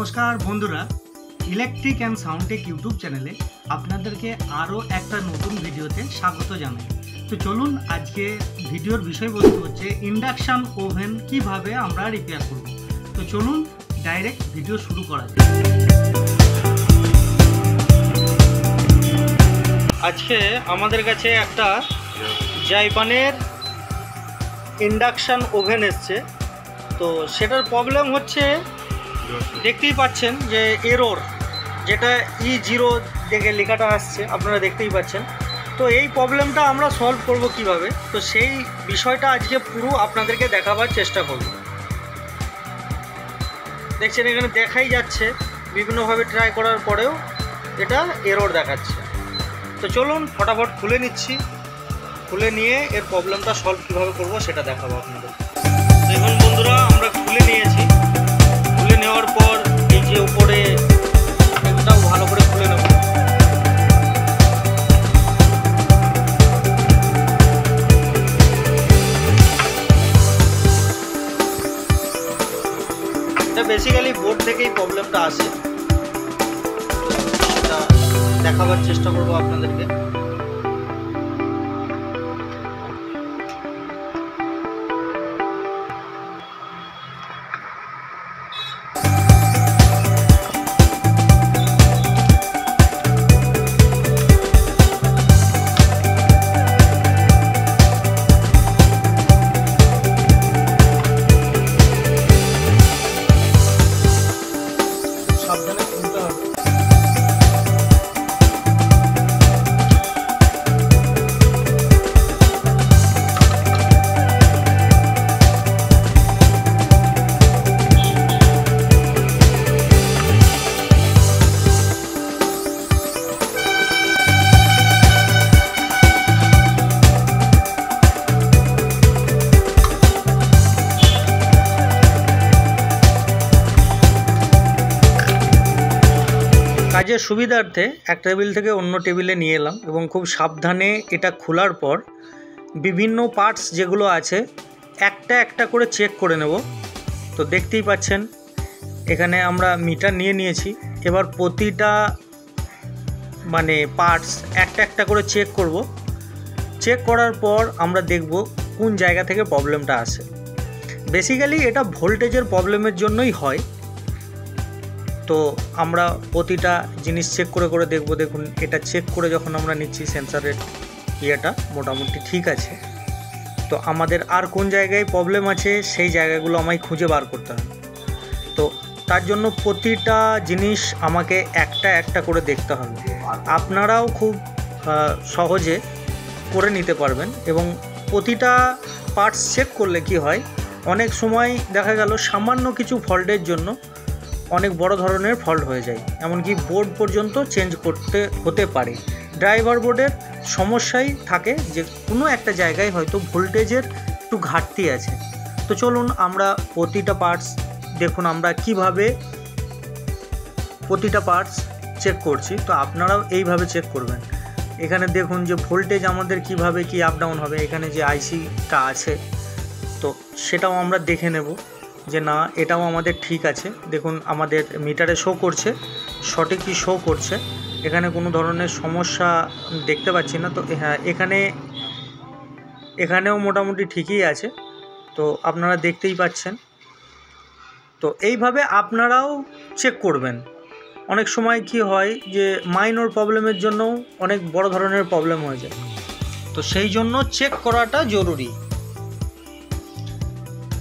নমস্কার বন্ধুরা, electric and Soundtech YouTube চ্যানেলে আপনাদেরকে আরও একটা নতুন ভিডিওতে স্বাগত জানাই। তো চলুন, আজকে ভিডিওর বিষয়বস্তু হচ্ছে ইন্ডাকশান ওভেন কিভাবে আমরা রিপেয়ার করব। তো চলুন ডাইরেক্ট ভিডিও শুরু করা যাক। আজকে আমাদের কাছে একটা জাইপানের ইন্ডাকশান ওভেন এসছে। তো সেটার প্রবলেম হচ্ছে, দেখতেই পাচ্ছেন যে এরর, যেটা E0 দেখে লেখাটা আসছে, আপনারা দেখতেই পাচ্ছেন। তো এই প্রবলেমটা আমরা সলভ করব কিভাবে, তো সেই বিষয়টা আজকে পুরো আপনাদেরকে দেখাবার চেষ্টা করব। দেখছেন এখানে দেখাই যাচ্ছে, বিভিন্নভাবে ট্রাই করার পরেও এটা এরর দেখাচ্ছে। তো চলুন ফটাফট খুলে নিচ্ছি, খুলে নিয়ে এর প্রবলেমটা সলভ কীভাবে করব সেটা দেখাবো আপনাদের। দেখুন বন্ধুরা, আমরা খুলে নিয়েছি। খুলে নেওয়ার পর এই যে উপরে এটাও ভালো করে খুলে নেব। এটা বেসিক্যালি বোর্ড থেকেই প্রবলেমটা আসে, সেটা দেখাবার চেষ্টা করব আপনাদেরকে। কাজের সুবিধার্থে এক টেবিল থেকে অন্য টেবিলে নিয়ে এলাম এবং খুব সাবধানে এটা খোলার পর বিভিন্ন পার্টস যেগুলো আছে একটা একটা করে চেক করে নেব। তো দেখতেই পাচ্ছেন এখানে আমরা মিটার নিয়ে নিয়েছি। এবার প্রতিটা পার্টস একটা একটা করে চেক করব। চেক করার পর আমরা দেখব কোন জায়গা থেকে প্রবলেমটা আসে। বেসিক্যালি এটা ভোল্টেজের প্রবলেমের জন্যই হয়। তো আমরা প্রতিটা জিনিস চেক করে করে দেখব। দেখুন এটা চেক করে যখন আমরা নিচ্ছি, সেন্সারের ইয়েটা মোটামুটি ঠিক আছে। তো আমাদের আর কোন জায়গায় প্রবলেম আছে সেই জায়গাগুলো আমায় খুঁজে বার করতে হবে। তো তার জন্য প্রতিটা জিনিস আমাকে একটা একটা করে দেখতে হবে। আপনারাও খুব সহজে করে নিতে পারবেন। এবং প্রতিটা পার্টস চেক করলে কি হয়, অনেক সময় দেখা গেল সামান্য কিছু ফল্টের জন্য অনেক বড় ধরনের ফল্ট হয়ে যায়, এমনকি বোর্ড পর্যন্ত চেঞ্জ করতে হতে পারে। ড্রাইভার বোর্ডের সমস্যাই থাকে যে কোনো একটা জায়গায় হয়তো ভোল্টেজের একটু ঘাটতি আছে। তো চলুন আমরা প্রতিটা পার্টস দেখুন আমরা কিভাবে প্রতিটা পার্টস চেক করছি। তো আপনারাও এইভাবে চেক করবেন। এখানে দেখুন যে ভোল্টেজ আমাদের কিভাবে কি আপ ডাউন হবে। এখানে যে আইসিটা আছে তো সেটাও আমরা দেখে নেব যে না, এটাও আমাদের ঠিক আছে। দেখুন আমাদের মিটারে শো করছে, সঠিকই শো করছে, এখানে কোনো ধরনের সমস্যা দেখতে পাচ্ছি না। তো হ্যাঁ, এখানেও মোটামুটি ঠিকই আছে। তো আপনারা দেখতেই পাচ্ছেন। তো এইভাবে আপনারাও চেক করবেন। অনেক সময় কি হয় যে মাইনর প্রবলেমের জন্যও অনেক বড় ধরনের প্রবলেম হয়ে যায়। তো সেই জন্য চেক করাটা জরুরি।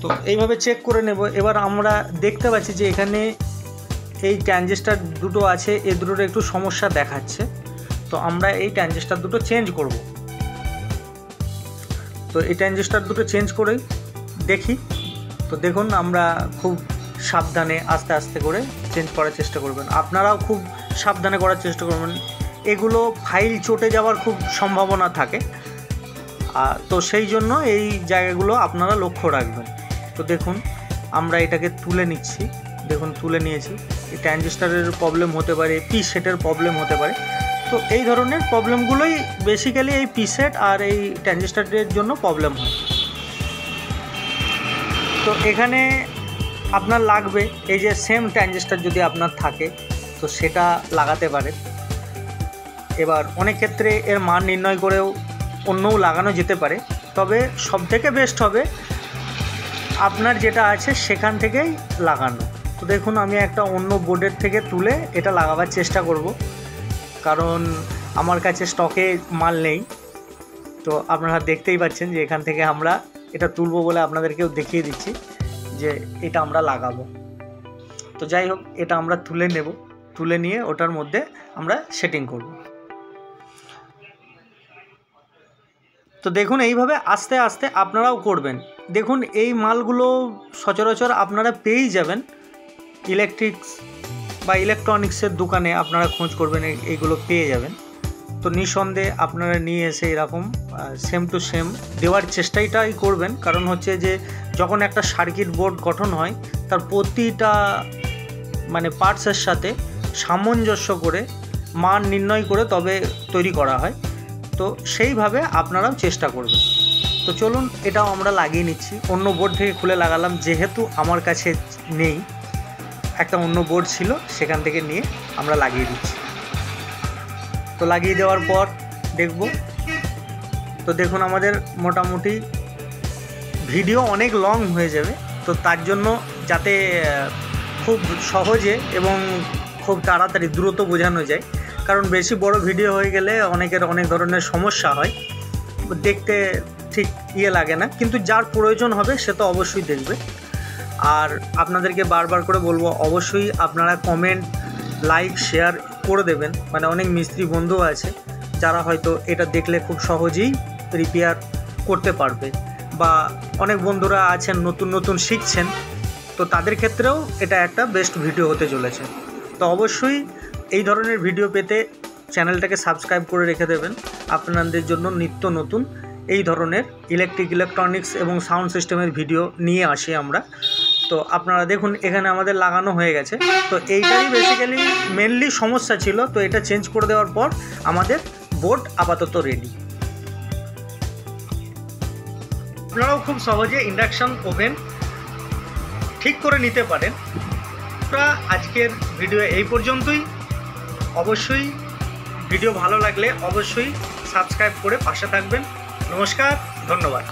তো এইভাবে চেক করে নেব। এবার আমরা দেখতে পাচ্ছি যে এখানে এই ট্রানজিস্টার দুটো আছে, এই দুটোর একটু সমস্যা দেখাচ্ছে। তো আমরা এই ট্রানজিস্টার দুটো চেঞ্জ করব। তো এই ট্রানজিস্টার দুটো চেঞ্জ করে দেখি। তো দেখুন আমরা খুব সাবধানে আস্তে আস্তে করে চেঞ্জ করার চেষ্টা করবেন। আপনারাও খুব সাবধানে করার চেষ্টা করবেন। এগুলো ফাইল চটে যাওয়ার খুব সম্ভাবনা থাকে। তো সেই জন্য এই জায়গাগুলো আপনারা লক্ষ্য রাখবেন। তো দেখুন আমরা এটাকে তুলে নিচ্ছি। দেখুন তুলে নিয়েছি। এই ট্রানজিস্টারের প্রবলেম হতে পারে, পি সেটের প্রবলেম হতে পারে। তো এই ধরনের প্রবলেমগুলোই বেসিক্যালি এই পি সেট আর এই ট্রানজিস্টারের জন্য প্রবলেম হয়। তো এখানে আপনার লাগবে এই যে সেম ট্রানজিস্টর যদি আপনার থাকে তো সেটা লাগাতে পারেন। এবার অনেক ক্ষেত্রে এর মান নির্ণয় করেও অন্যও লাগানো যেতে পারে, তবে সবথেকে বেস্ট হবে আপনার যেটা আছে সেখান থেকেই লাগানো। তো দেখুন আমি একটা অন্য বোর্ডের থেকে তুলে এটা লাগাবার চেষ্টা করব, কারণ আমার কাছে স্টকে মাল নেই। তো আপনারা দেখতেই পাচ্ছেন যে এখান থেকে আমরা এটা তুলবো বলে আপনাদেরকেও দেখিয়ে দিচ্ছি যে এটা আমরা লাগাবো। তো যাই হোক, এটা আমরা তুলে নেব, তুলে নিয়ে ওটার মধ্যে আমরা সেটিং করব। তো দেখুন এইভাবে আস্তে আস্তে আপনারাও করবেন। দেখুন এই মালগুলো সচরাচর আপনারা পেয়েই যাবেন ইলেকট্রিক্স বা ইলেকট্রনিক্সের দোকানে, আপনারা খোঁজ করবেন এইগুলো পেয়ে যাবেন। তো নিঃসন্দেহে আপনারা নিয়ে এসে এরকম সেম টু সেম দেওয়ার চেষ্টাটাই করবেন, কারণ হচ্ছে যে যখন একটা সার্কিট বোর্ড গঠন হয় তার প্রতিটা মানে পার্টসের সাথে সামঞ্জস্য করে মান নির্ণয় করে তবে তৈরি করা হয়। তো সেইভাবে আপনারাও চেষ্টা করবেন। তো চলুন এটাও আমরা লাগিয়ে নিচ্ছি। অন্য বোর্ড থেকে খুলে লাগালাম, যেহেতু আমার কাছে নেই, একটা অন্য বোর্ড ছিল সেখান থেকে নিয়ে আমরা লাগিয়ে দিচ্ছি। তো লাগিয়ে দেওয়ার পর দেখব। তো দেখুন আমাদের মোটামুটি ভিডিও অনেক লং হয়ে যাবে, তো তার জন্য যাতে খুব সহজে এবং খুব তাড়াতাড়ি দ্রুত বোঝানো যায়, কারণ বেশি বড় ভিডিও হয়ে গেলে অনেকের অনেক ধরনের সমস্যা হয়, দেখতে ঠিক লাগে না। কিন্তু যার প্রয়োজন হবে সে তো অবশ্যই দেখবে। আর আপনাদেরকে বারবার করে বলবো, অবশ্যই আপনারা কমেন্ট, লাইক, শেয়ার করে দেবেন। মানে অনেক মিস্ত্রি বন্ধু আছে যারা হয়তো এটা দেখলে খুব সহজেই রিপেয়ার করতে পারবে, বা অনেক বন্ধুরা আছেন নতুন নতুন শিখছেন, তো তাদের ক্ষেত্রেও এটা একটা বেস্ট ভিডিও হতে চলেছে। তো অবশ্যই এই ধরনের ভিডিও পেতে চ্যানেলটাকে সাবস্ক্রাইব করে রেখে দেবেন। আপনাদের জন্য নিত্য নতুন এই ধরনের ইলেকট্রনিক্স এবং সাউন্ড সিস্টেমের ভিডিও নিয়ে আসি আমরা। তো আপনারা দেখুন এখানে আমাদের লাগানো হয়ে গেছে। তো এইটাই বেসিক্যালি মেনলি সমস্যা ছিল, তো এটা চেঞ্জ করে দেওয়ার পর আমাদের বোর্ড আপাতত রেডি। আপনারাও খুব সহজে ইন্ডাকশন ওভেন ঠিক করে নিতে পারেন। আজকের ভিডিও এই পর্যন্তই। অবশ্যই ভিডিও ভালো লাগলে অবশ্যই সাবস্ক্রাইব করে পাশে থাকবেন। নমস্কার, ধন্যবাদ।